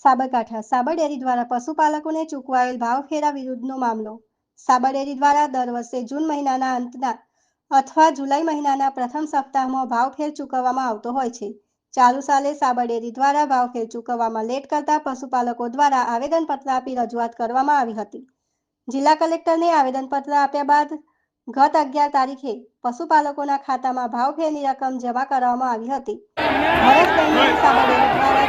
સાબરકાંઠા સાબર dairy દ્વારા પશુપાલકોને ચૂકવાયેલ ભાવફેરા વિરુદ્ધનો મામલો. સાબર ડેરી દ્વારા દર વર્ષે જૂન મહિનાના અંતના અથવા જુલાઈ મહિનાના પ્રથમ સપ્તાહમાં ભાવફેર ચૂકવવામાં આવતો હોય છે. ચાલુ સાલે સાબર ડેરી દ્વારા ભાવફેર ચૂકવવામાં લેટ કરતા પશુપાલકો દ્વારા આવેદનપત્ર આપી રજૂઆત કરવામાં આવી હતી. જિલ્લા કલેક્ટરને આવેદનપત્ર આપ્યા બાદ ગત 11 તારીખે પશુપાલકોના ખાતામાં ભાવફેરની રકમ જમા કરવામાં આવી હતી. વર્ષ દરમિયાન સાબર ડેરી દ્વારા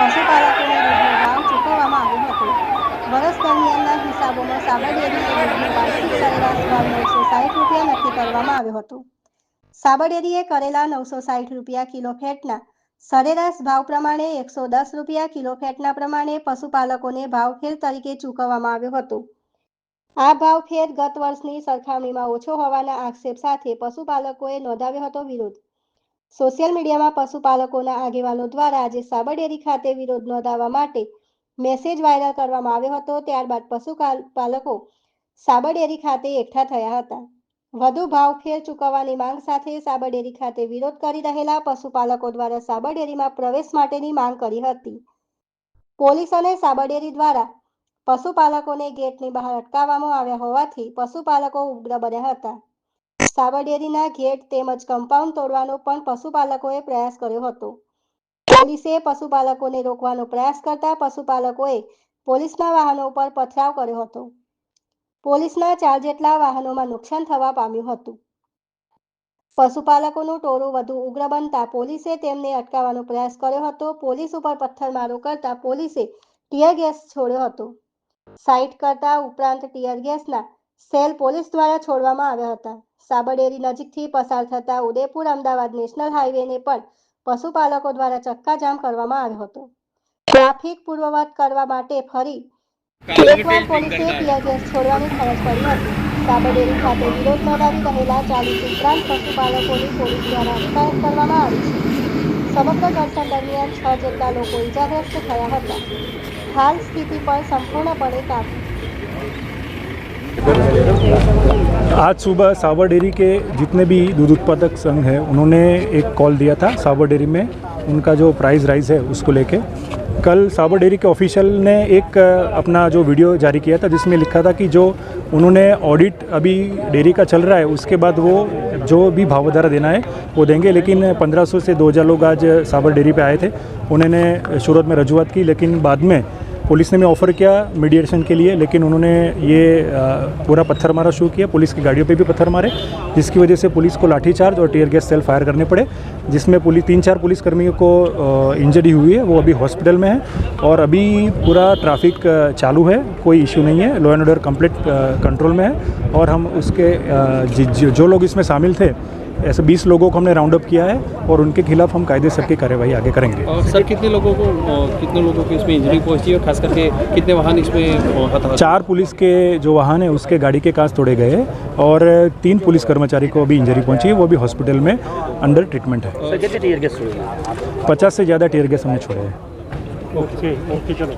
પશુપાલકોને દૂધનો ભાવ ચૂકવવામાં આવ્યો હતો. વર્ષ દરમિયાનના હિસાબોમાં સાબર ડેરીએ દૂધનો વાર્ષિક સરેરાશ ભાવ ₹960 નક્કી કરવામાં આવ્યો હતો. સાબર ડેરીએ કરેલા ₹960 કિલો ફેટના સરેરાશ ભાવ પ્રમાણે ₹110 કિલો ફેટના પ્રમાણે પશુપાલકોને ભાવફેર તરીકે ચૂકવવામાં આવ્યો હતો. આ ભાવફેર ગત વર્ષની સરખામણીમાં ઓછો હોવાના આક્ષેપ સાથે પશુપાલકોએ નોંધાવ્યો હતો વિરોધ. સોશિયલ મીડિયામાં પશુપાલકોના આગેવાનો દ્વારા આજે સાબર ડેરી ખાતે વિરોધ નોંધાવવા માટે મેસેજ વાયરલ કરવામાં આવ્યો હતો. ત્યારબાદ પશુપાલકો સાબર ડેરી ખાતે એકઠા થયા હતા. વધુ ભાવફેર ચૂકવવાની માંગ સાથે સાબર ડેરી ખાતે વિરોધ કરી રહેલા પશુપાલકો દ્વારા સાબર ડેરીમાં પ્રવેશ માટેની માંગ કરી હતી. પોલીસ અને સાબર ડેરી દ્વારા પશુપાલકોને ગેટની બહાર અટકાવવામાં આવ્યા હોવાથી પશુપાલકો ઉગ્ર બન્યા હતા. સાબર ડેરીના ગેટ તેમજ કમ્પાઉન્ડ તોડવાનો પણ પશુપાલકોએ પ્રયાસ કર્યો હતો. પોલીસે પશુપાલકોને રોકવાનો પ્રયાસ કરતા પશુપાલકોએ પોલીસના વાહનો પર પથરાવ કર્યો હતો. પોલીસના 4 જેટલા વાહનોમાં નુકસાન થવા પામ્યું હતું. પશુપાલકોનું ટોળું વધુ ઉગ્ર બનતા પોલીસે તેમને અટકાવવાનો પ્રયાસ કર્યો હતો. પોલીસ ઉપર પથ્થરમારો કરતા પોલીસે ટીયર ગેસ છોડ્યો હતો. 60 કરતા ઉપરાંત ટીયર ગેસના સેલ પોલીસ દ્વારા છોડવામાં આવ્યા હતા. સાબર ડેરી નજીકથી પસાર થતા ઉદેપુર અમદાવાદ નેશનલ હાઈવેને પણ પશુપાલકો દ્વારા ચક્કાજામ કરવામાં આવ્યો હતો. ટ્રાફિક પૂર્વવત કરવા માટે ફરી એકવાર પોલીસે ટીયર ગેસ છોડવાની ફરજ પડી હતી. સાબર ડેરી ખાતે વિરોધ નોંધાવી રહેલા 40 ઉપરાંત પશુપાલકોની પોલીસ દ્વારા અટકાયત કરવામાં આવી છે. સમગ્ર ઘર્ષણ દરમિયાન 6 જેટલા લોકો ઇજાગ્રસ્ત થયા હતા. हाल स्थिति पर संपूर्णपणे काबू। आज सुबह साबर डेयरी के जितने भी दूध उत्पादक संघ है उन्होंने एक कॉल दिया था साबर डेयरी में उनका जो प्राइस राइज है उसको लेके। कल साबर डेयरी के ऑफिशियल ने एक अपना जो वीडियो जारी किया था जिसमें लिखा था कि जो उन्होंने ऑडिट अभी डेयरी का चल रहा है उसके बाद वो जो भी भाव वधारा देना है वो देंगे। लेकिन 1500 से 2000 लोग आज साबर डेयरी पे आए थे। उन्होंने शुरुआत में रजूआत की लेकिन बाद में पुलिस ने भी ऑफ़र किया मीडिएशन के लिए, लेकिन उन्होंने ये पूरा पत्थर मारा शुरू किया। पुलिस की गाड़ियों पे भी पत्थर मारे जिसकी वजह से पुलिस को लाठीचार्ज और टीयर गैस सेल फायर करने पड़े, जिसमें 3-4 पुलिसकर्मियों को इंजरी हुई है, वो अभी हॉस्पिटल में है। और अभी पूरा ट्रैफिक चालू है, कोई इशू नहीं है, law and order complete control में है। और हम उसके जो लोग इसमें शामिल थे ऐसे 20 लोगों को हमने राउंड अप किया है और उनके खिलाफ हम कायदे सर की कार्रवाई आगे करेंगे। सर कितने लोगों को इसमें इंजरी पहुंची है, खास करके कितने वाहन इसमें 4 पुलिस के जो वाहन है उसके गाड़ी के कांच तोड़े गए और 3 पुलिस कर्मचारी को अभी इंजरी पहुंची है, वो भी हॉस्पिटल में अंडर ट्रीटमेंट है। 50 से ज़्यादा टीयर गैस हमने छोड़े हैं। ओके चलो।